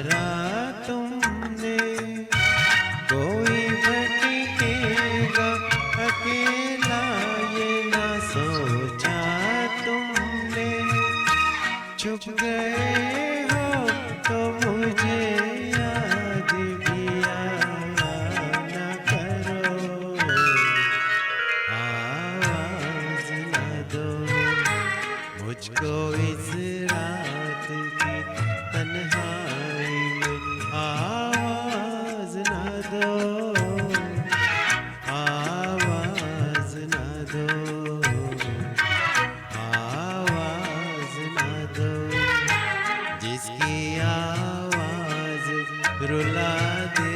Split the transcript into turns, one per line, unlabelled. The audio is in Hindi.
पुकारा तुमने, कोई भटकेगा अकेला ये ना सोचा तुमने। छुप गए हो तो मुझे याद भी आया न करो, आवाज न दो मुझको इस रात की तन्हाई में, आवाज न दो, आवाज न दो, आवाज न दो। जिसकी आवाज रुला दे